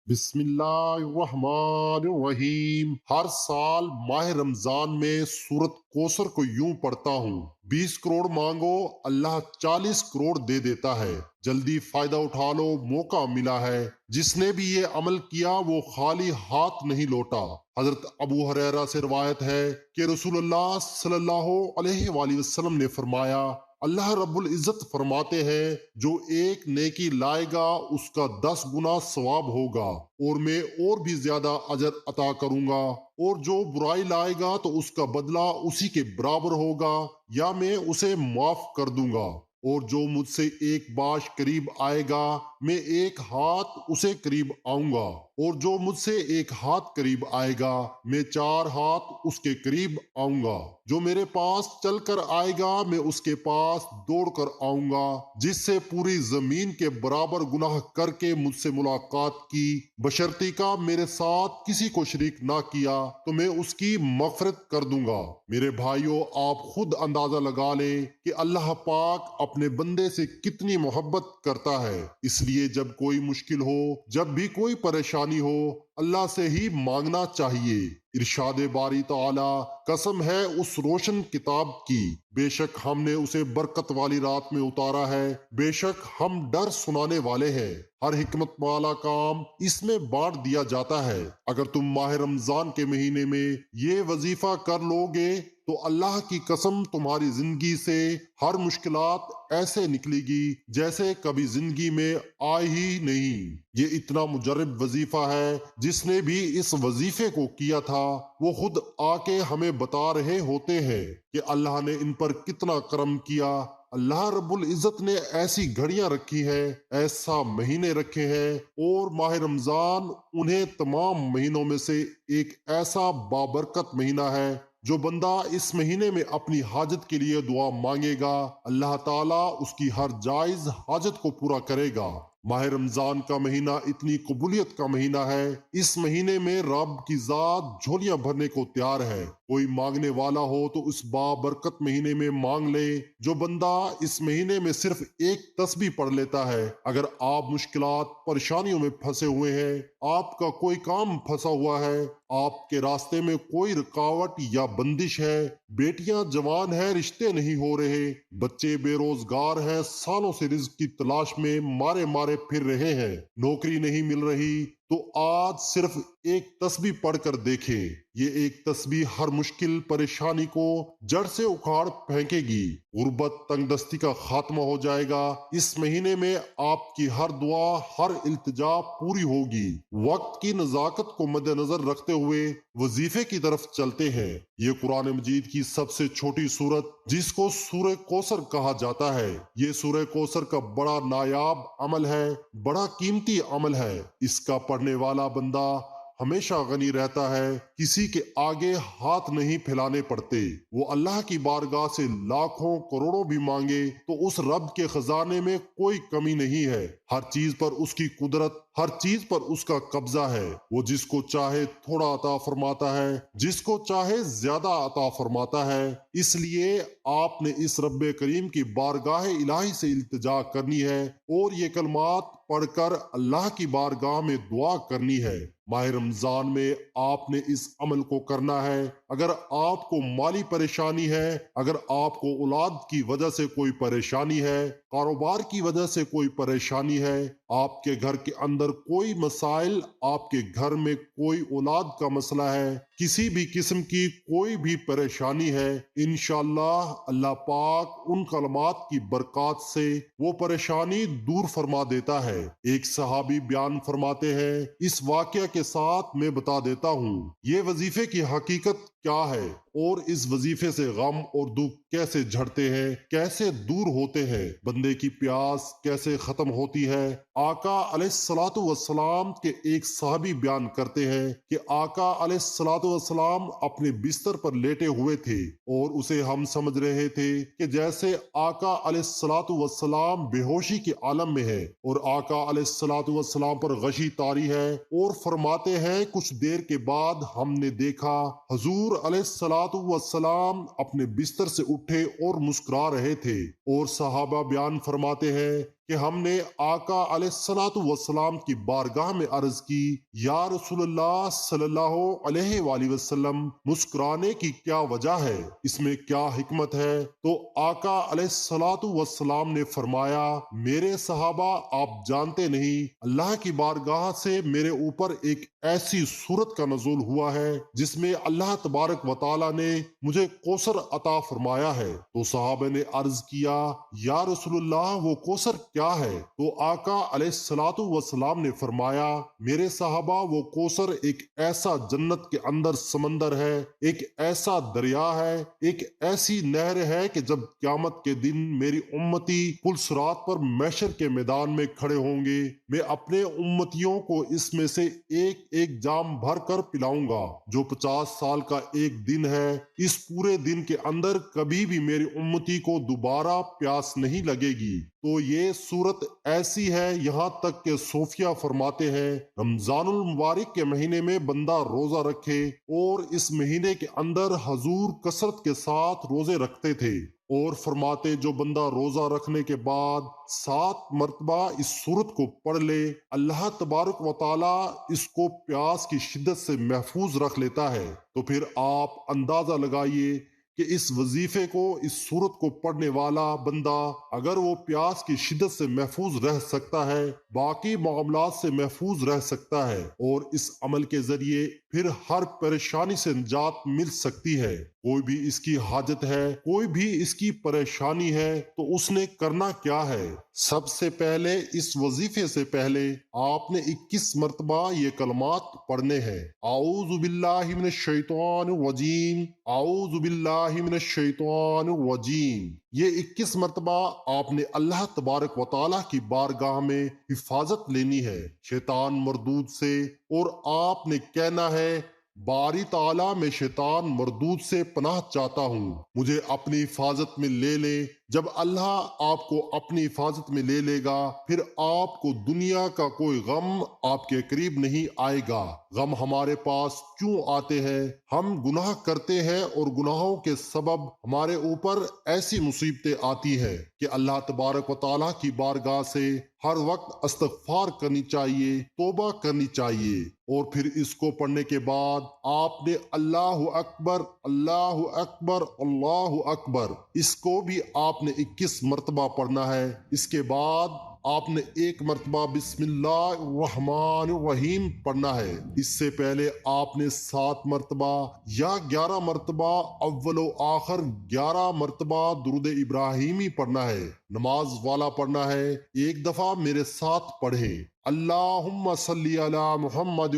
بسم اللہ الرحمن الرحیم۔ ہر سال ماہ رمضان میں سورت کوثر کو یوں پڑھتا ہوں، 20 کروڑ مانگو اللہ 40 کروڑ دے دیتا ہے، جلدی فائدہ اٹھا لو موقع ملا ہے، جس نے بھی یہ عمل کیا وہ خالی ہاتھ نہیں لوٹا۔ حضرت ابو ہریرہ سے روایت ہے کہ رسول اللہ صلی اللہ علیہ وآلہ وسلم نے فرمایا، اللہ رب العزت فرماتے ہیں جو ایک نیکی لائے گا اس کا 10 گنا ثواب ہوگا اور میں اور بھی زیادہ اجر عطا کروں گا، اور جو برائی لائے گا تو اس کا بدلہ اسی کے برابر ہوگا یا میں اسے معاف کر دوں گا، اور جو مجھ سے ایک باش قریب آئے گا میں ایک ہاتھ اسے قریب آؤں گا، اور جو مجھ سے ایک ہاتھ قریب آئے گا میں 4 ہاتھ اس کے قریب آؤں گا، جو میرے پاس چل کر آئے گا میں اس کے پاس دوڑ کر آؤں گا، جس سے پوری زمین کے برابر گناہ کر کے مجھ سے ملاقات کی، بشرطی کا میرے ساتھ کسی کو شریک نہ کیا تو میں اس کی مغفرت کر دوں گا۔ میرے بھائیوں، آپ خود اندازہ لگا لیں کہ اللہ پاک اپنے بندے سے کتنی محبت کرتا ہے، اس لیے جب کوئی مشکل ہو، جب بھی کوئی پریشانی ہو، اللہ سے ہی مانگنا چاہیے۔ ارشاد باری تعالی، قسم ہے اس روشن کتاب کی، بے شک ہم نے اسے برکت والی رات میں اتارا ہے، بے شک ہم ڈر سنانے والے ہیں، ہر حکمت والا کام اس میں بانٹ دیا جاتا ہے۔ اگر تم ماہ رمضان کے مہینے میں یہ وظیفہ کر لو گے تو اللہ کی قسم تمہاری زندگی سے ہر مشکلات ایسے نکلے گی جیسے کبھی زندگی میں آئی ہی نہیں۔ یہ اتنا مجرب وظیفہ ہے، جس نے بھی اس وظیفے کو کیا تھا وہ خود آ کے ہمیں بتا رہے ہوتے ہیں کہ اللہ نے ان پر کتنا کرم کیا۔ اللہ رب العزت نے ایسی گھڑیاں رکھی ہیں، ایسا مہینے رکھے ہیں، اور ماہ رمضان انہیں تمام مہینوں میں سے ایک ایسا بابرکت مہینہ ہے، جو بندہ اس مہینے میں اپنی حاجت کے لیے دعا مانگے گا اللہ تعالیٰ اس کی ہر جائز حاجت کو پورا کرے گا۔ ماہ رمضان کا مہینہ اتنی قبولیت کا مہینہ ہے، اس مہینے میں رب کی ذات جھولیاں بھرنے کو تیار ہے۔ کوئی مانگنے والا ہو تو اس بابرکت مہینے میں مانگ لے۔ جو بندہ اس مہینے میں صرف ایک تسبیح پڑھ لیتا ہے، اگر آپ مشکلات پریشانیوں میں پھنسے ہوئے ہیں، آپ کا کوئی کام پھنسا ہوا ہے، آپ کے راستے میں کوئی رکاوٹ یا بندش ہے، بیٹیاں جوان ہیں رشتے نہیں ہو رہے، بچے بے روزگار ہیں سالوں سے رزق کی تلاش میں مارے مارے پھر رہے ہیں، نوکری نہیں مل رہی، تو آج صرف ایک تسبیح پڑھ کر دیکھیں۔ یہ ایک تسبیح ہر مشکل پریشانی کو جڑ سے اکھاڑ پھینکے گی، غربت تنگ دستی کا خاتمہ ہو جائے گا۔ اس مہینے میں آپ کی ہر دعا، ہر التجا پوری ہوگی۔ وقت کی نزاکت کو مد نظر رکھتے ہوئے وظیفے کی طرف چلتے ہیں۔ یہ قرآن مجید کی سب سے چھوٹی سورت، جس کو سورہ کوثر کہا جاتا ہے، یہ سورہ کوثر کا بڑا نایاب عمل ہے، بڑا قیمتی عمل ہے۔ اس کا پڑھنے والا بندہ ہمیشہ غنی رہتا ہے، کسی کے آگے ہاتھ نہیں پھیلانے پڑتے۔ وہ اللہ کی بارگاہ سے لاکھوں کروڑوں بھی مانگے تو اس رب کے خزانے میں کوئی کمی نہیں ہے، ہر چیز پر اس کی قدرت، ہر چیز پر اس کا قبضہ ہے۔ وہ جس کو چاہے تھوڑا عطا فرماتا ہے، جس کو چاہے زیادہ عطا فرماتا ہے۔ اس لیے آپ نے اس رب کریم کی بارگاہ الہی سے التجا کرنی ہے اور یہ کلمات پڑھ کر اللہ کی بارگاہ میں دعا کرنی ہے۔ ماہ رمضان میں آپ نے اس عمل کو کرنا ہے۔ اگر آپ کو مالی پریشانی ہے، اگر آپ کو اولاد کی وجہ سے کوئی پریشانی ہے، کاروبار کی وجہ سے کوئی پریشانی ہے، آپ کے گھر کے اندر کوئی مسائل، آپ کے گھر میں کوئی اولاد کا مسئلہ ہے، کسی بھی قسم کی کوئی بھی پریشانی ہے، انشاءاللہ اللہ پاک ان کلمات کی برکات سے وہ پریشانی دور فرما دیتا ہے۔ ایک صحابی بیان فرماتے ہیں، اس واقعہ کے ساتھ میں بتا دیتا ہوں یہ وظیفے کی حقیقت کیا ہے اور اس وظیفے سے غم اور دکھ کیسے جھڑتے ہیں، کیسے دور ہوتے ہیں، بندے کی پیاس کیسے ختم ہوتی ہے۔ آقا علیہ الصلوۃ والسلام کے ایک صحابی بیان کرتے ہیں کہ آقا علیہ الصلوۃ والسلام اپنے بستر پر لیٹے ہوئے تھے اور اسے ہم سمجھ رہے تھے کہ جیسے آقا علیہ الصلوۃ والسلام بے ہوشی کے عالم میں ہے، اور آقا علیہ الصلوۃ والسلام پر غشی طاری ہے، اور فرماتے ہیں کچھ دیر کے بعد ہم نے دیکھا حضور علیہ الصلوۃ والسلام اپنے بستر سے اٹھے اور مسکرا رہے تھے، اور صحابہ بیان فرماتے ہیں کہ ہم نے آقا علیہ الصلوۃ والسلام کی بارگاہ میں عرض کی، یا رسول اللہ صلی اللہ علیہ وآلہ وسلم، مسکرانے کی کیا وجہ ہے؟ اس میں کیا حکمت ہے؟ تو آقا علیہ الصلوۃ والسلام نے فرمایا، میرے صحابہ، آپ جانتے نہیں، اللہ کی بارگاہ سے میرے اوپر ایک ایسی صورت کا نزول ہوا ہے جس میں اللہ تبارک و تعالی نے مجھے کوثر عطا فرمایا ہے۔ تو صحابہ نے عرض کیا، یا رسول اللہ، وہ کوثر کیا ہے؟ تو آقا علیہ الصلوۃ والسلام نے فرمایا، میرے صحابہ، وہ کوثر ایک ایسا جنت کے اندر سمندر ہے، ایک ایسا دریا ہے، ایک ایسی نہر ہے کہ جب قیامت کے دن میری امتی پل صراط پر محشر کے میدان میں کھڑے ہوں گے، میں اپنے امتیوں کو اس میں سے ایک ایک جام بھر کر پلاؤں گا، جو 50 سال کا ایک دن ہے۔ اس پورے دن کے اندر کبھی بھی میری امتی کو دوبارہ پیاس نہیں لگے گی۔ تو یہ صورت ایسی ہے، یہاں تک کہ صوفیہ فرماتے ہیں رمضان المبارک کے مہینے میں بندہ روزہ رکھے، اور اس مہینے کے اندر حضور کثرت کے ساتھ روزے رکھتے تھے، اور فرماتے جو بندہ روزہ رکھنے کے بعد 7 مرتبہ اس صورت کو پڑھ لے، اللہ تبارک و تعالی اس کو پیاس کی شدت سے محفوظ رکھ لیتا ہے۔ تو پھر آپ اندازہ لگائیے کہ اس وظیفے کو، اس صورت کو پڑھنے والا بندہ اگر وہ پیاس کی شدت سے محفوظ رہ سکتا ہے، باقی معاملات سے محفوظ رہ سکتا ہے، اور اس عمل کے ذریعے پھر ہر پریشانی سے نجات مل سکتی ہے۔ کوئی بھی اس کی حاجت ہے، کوئی بھی اس کی پریشانی ہے، تو اس نے کرنا کیا ہے؟ سب سے پہلے اس وظیفے سے پہلے آپ نے 21 مرتبہ یہ کلمات پڑھنے ہیں، اعوذ باللہ من الشیطان الرجیم، اعوذ باللہ من الشیطان الرجیم۔ یہ 21 مرتبہ آپ نے اللہ تبارک و تعالیٰ کی بارگاہ میں حفاظت لینی ہے شیطان مردود سے، اور آپ نے کہنا ہے، باری تعالیٰ میں شیطان مردود سے پناہ چاہتا ہوں، مجھے اپنی حفاظت میں لے لے۔ جب اللہ آپ کو اپنی حفاظت میں لے لے گا، پھر آپ کو دنیا کا کوئی غم آپ کے قریب نہیں آئے گا۔ غم ہمارے پاس کیوں آتے ہیں؟ ہم گناہ کرتے ہیں، اور گناہوں کے سبب ہمارے اوپر ایسی مصیبتیں آتی ہیں کہ اللہ تبارک و تعالیٰ کی بارگاہ سے ہر وقت استغفار کرنی چاہیے، توبہ کرنی چاہیے، اور پھر اس کو پڑھنے کے بعد آپ نے اللہ اکبر، اللہ اکبر، اللہ اکبر، اس کو بھی آپ نے 21 مرتبہ پڑھنا ہے۔ اس کے بعد آپ نے 1 مرتبہ بسم اللہ الرحمن الرحیم پڑھنا ہے۔ اس سے پہلے آپ نے 7 مرتبہ یا 11 مرتبہ اول و آخر 11 مرتبہ درود ابراہیمی پڑھنا ہے۔ نماز والا پڑھنا ہے، ایک دفعہ میرے ساتھ پڑھیں، اللہم صلی علی محمد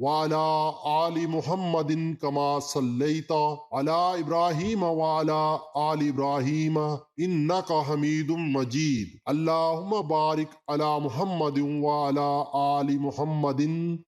وعلی آل محمد کما صلیت علی ابراہیم وعلی آل ابراہیم انک حمید مجید، اللہم بارک علی محمد وعلی آل محمد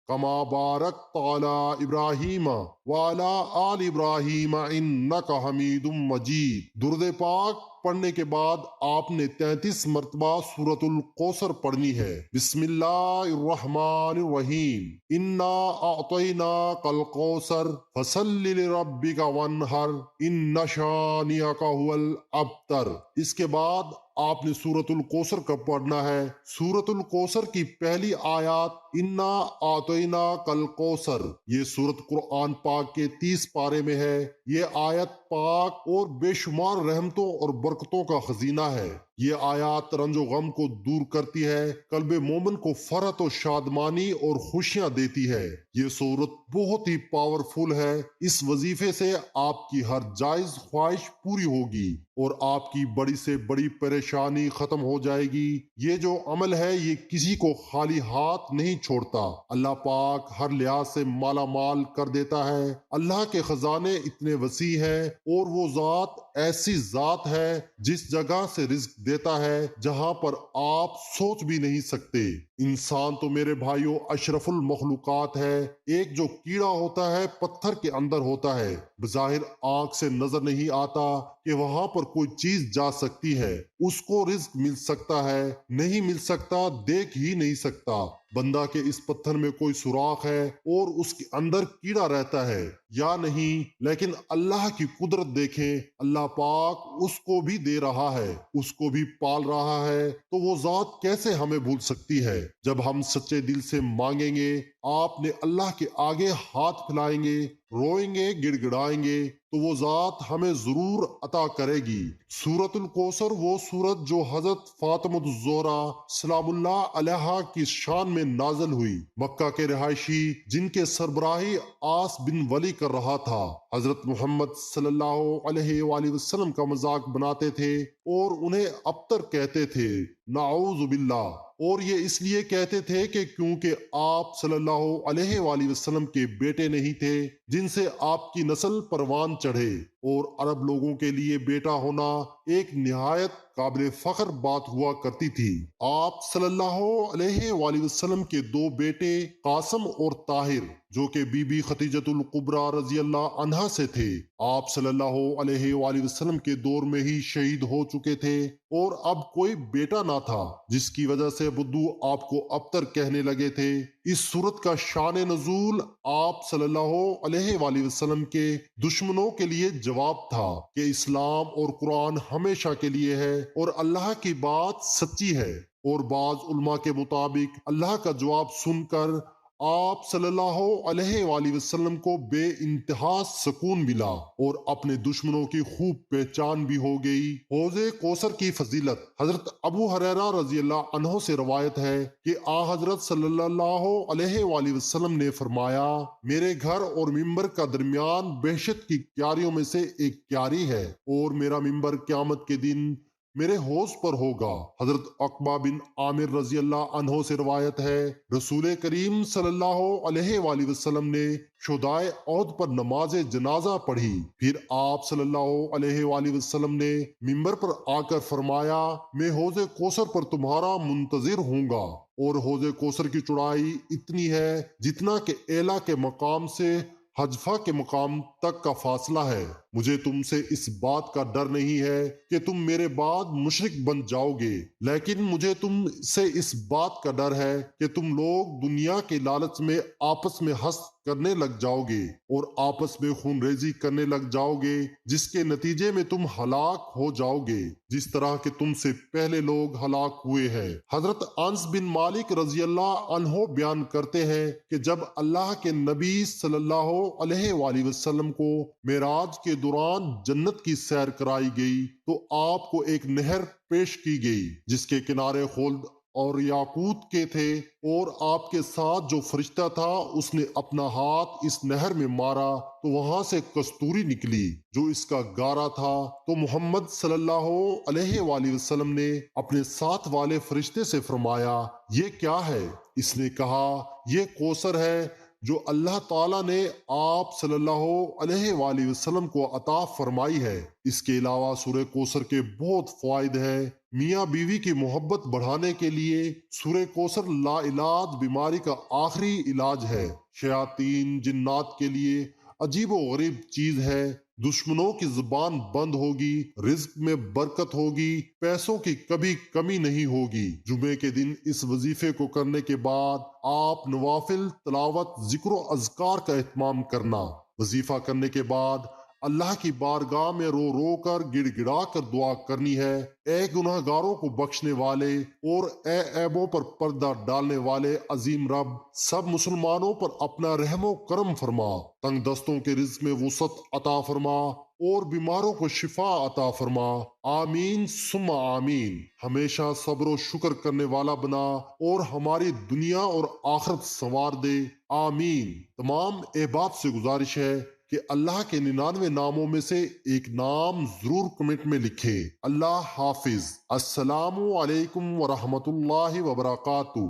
کما بارکت علی ابراہیم وعلی آل ابراہیم انک حمید مجید۔ درود پاک پڑھنے کے بعد آپ نے 33 مرتبہ سورۃ الکوثر پڑھنی ہے۔ بسم اللہ الرحمن الرحیم، انا اعطیناک الکوثر فصل لربک وانحر ان شانئک ھو الابتر۔ اس کے بعد آپ نے سورۃ الکوثر کا پڑھنا ہے۔ سورۃ الکوثر کی پہلی آیات انا اعطیناک الکوثر، یہ سورۃ قرآن پاک کے 30 پارے میں ہے۔ یہ آیت پاک اور بے شمار رحمتوں اور برکتوں کا خزینہ ہے۔ یہ آیات رنج و غم کو دور کرتی ہے، قلب مومن کو فرحت و شادمانی اور خوشیاں دیتی ہے۔ یہ سورت بہت ہی پاورفل ہے۔ اس وظیفے سے آپ کی ہر جائز خواہش پوری ہوگی، اور آپ کی بڑی سے بڑی پریشانی ختم ہو جائے گی۔ یہ جو عمل ہے، یہ کسی کو خالی ہاتھ نہیں چھوڑتا، اللہ پاک ہر لحاظ سے مالا مال کر دیتا ہے۔ اللہ کے خزانے اتنے وسیع ہیں، اور وہ ذات ایسی ذات ہے جس جگہ سے رزق دیتا ہے جہاں پر آپ سوچ بھی نہیں سکتے۔ انسان تو میرے بھائیوں اشرف المخلوقات ہے۔ ایک جو کیڑا ہوتا ہے پتھر کے اندر ہوتا ہے، بظاہر آنکھ سے نظر نہیں آتا کہ وہاں پر کوئی چیز جا سکتی ہے، اس کو رزق مل سکتا ہے، نہیں مل سکتا، دیکھ ہی نہیں سکتا۔ بندہ کے اس پتھر میں کوئی سوراخ ہے اور اس کے اندر کیڑا رہتا ہے یا نہیں، لیکن اللہ کی قدرت دیکھیں، اللہ پاک اس کو بھی دے رہا ہے، اس کو بھی پال رہا ہے، تو وہ ذات کیسے ہمیں بھول سکتی ہے؟ جب ہم سچے دل سے مانگیں گے، آپ نے اللہ کے آگے ہاتھ پھیلائیں گے، روئیں گے، گڑ گڑائیں گے، تو وہ ذات ہمیں ضرور عطا کرے گی۔ سورۃ الکوثر وہ سورت جو حضرت فاطمہ الزہرا سلام اللہ علیہا کی شان میں نازل ہوئی، مکہ کے رہائشی جن کے سربراہی آس بن ولی کر رہا تھا، حضرت محمد صلی اللہ علیہ وآلہ وسلم کا مذاق بناتے تھے اور انہیں ابتر کہتے تھے، نعوذ باللہ۔ اور یہ اس لیے کہتے تھے کہ کیونکہ آپ صلی اللہ علیہ وآلہ وسلم کے بیٹے نہیں تھے جن سے آپ کی نسل پروان چڑھے، اور عرب لوگوں کے لیے بیٹا ہونا ایک نہایت قابل فخر بات ہوا کرتی تھی۔ آپ صلی اللہ علیہ وآلہ وسلم کے دو بیٹے قاسم اور طاہر جو کہ بی بی خدیجۃ الکبریٰ رضی اللہ عنہا سے تھے، آپ صلی اللہ علیہ وآلہ وسلم کے دور میں ہی شہید ہو چکے تھے اور اب کوئی بیٹا نہ تھا، جس کی وجہ سے بدو آپ کو ابتر کہنے لگے تھے۔ اس صورت کا شان نزول آپ صلی اللہ علیہ وآلہ وسلم کے دشمنوں کے لیے جواب تھا کہ اسلام اور قرآن ہمیشہ کے لیے ہے اور اللہ کی بات سچی ہے، اور بعض علماء کے مطابق اللہ کا جواب سن کر آپ صلی اللہ علیہ وآلہ وسلم کو بے انتہا سکون ملا اور اپنے دشمنوں کی خوب پہچان بھی ہو گئی۔ حوض کوثر کی فضیلت حضرت ابو ہریرہ رضی اللہ عنہ سے روایت ہے کہ حضرت صلی اللہ علیہ وآلہ وسلم نے فرمایا، میرے گھر اور ممبر کا درمیان بہشت کی کیاریوں میں سے ایک کیاری ہے، اور میرا ممبر قیامت کے دن میرے حوض پر ہوگا۔ حضرت عقبہ بن عامر رضی اللہ عنہ سے روایت ہے، رسول کریم صلی اللہ علیہ وآلہ وسلم نے شہدائے احد پر نماز جنازہ پڑھی، پھر آپ صلی اللہ علیہ وآلہ وسلم نے ممبر پر آ کر فرمایا، میں حوض کوثر پر تمہارا منتظر ہوں گا، اور حوض کوثر کی چوڑائی اتنی ہے جتنا کہ ایلا کے مقام سے حجفہ کے مقام تک کا فاصلہ ہے۔ مجھے تم سے اس بات کا ڈر نہیں ہے کہ تم میرے بعد مشرک بن جاؤ گے، لیکن مجھے تم سے اس بات کا ڈر ہے کہ تم لوگ دنیا کے لالچ میں آپس میں حسد کرنے لگ جاؤ گے اور آپس میں خون ریزی کرنے لگ جاؤ گے، جس کے نتیجے میں تم ہلاک ہو جاؤ گے، جس طرح کہ تم سے پہلے لوگ ہلاک ہوئے ہیں۔ حضرت انس بن مالک رضی اللہ عنہ بیان کرتے ہیں کہ جب اللہ کے نبی صلی اللہ علیہ وآلہ وسلم کو معراج کے دوران جنت کی سیر کرائی گئی تو آپ کو ایک نہر پیش کی گئی جس کے کنارے خلد اور یاقوت کے تھے، اور آپ کے ساتھ جو فرشتہ تھا اس نے اپنا ہاتھ اس نہر میں مارا تو وہاں سے کستوری نکلی جو اس کا گارا تھا، تو محمد صلی اللہ علیہ وآلہ وسلم نے اپنے ساتھ والے فرشتے سے فرمایا، یہ کیا ہے؟ اس نے کہا، یہ کوثر ہے جو اللہ تعالیٰ نے آپ صلی اللہ علیہ وآلہ وسلم کو عطا فرمائی ہے۔ اس کے علاوہ سورہ کوثر کے بہت فوائد ہیں۔ میاں بیوی کی محبت بڑھانے کے لیے سورہ کوثر لا علاج بیماری کا آخری علاج ہے۔ شیاطین جنات کے لیے عجیب و غریب چیز ہے۔ دشمنوں کی زبان بند ہوگی، رزق میں برکت ہوگی، پیسوں کی کبھی کمی نہیں ہوگی۔ جمعے کے دن اس وظیفے کو کرنے کے بعد آپ نوافل تلاوت ذکر و اذکار کا اہتمام کرنا۔ وظیفہ کرنے کے بعد اللہ کی بارگاہ میں رو رو کر گڑ گڑا کر دعا کرنی ہے، اے گناہ گاروں کو بخشنے والے اور اے عیبوں پر پردہ ڈالنے والے عظیم رب، سب مسلمانوں پر اپنا رحم و کرم فرما، تنگ دستوں کے رزق میں وسعت عطا فرما اور بیماروں کو شفا عطا فرما، آمین ثم آمین۔ ہمیشہ صبر و شکر کرنے والا بنا اور ہماری دنیا اور آخرت سنوار دے، آمین۔ تمام احباب سے گزارش ہے کہ اللہ کے 99 ناموں میں سے ایک نام ضرور کمنٹ میں لکھے۔ اللہ حافظ۔ السلام علیکم ورحمۃ اللہ وبرکاتہ۔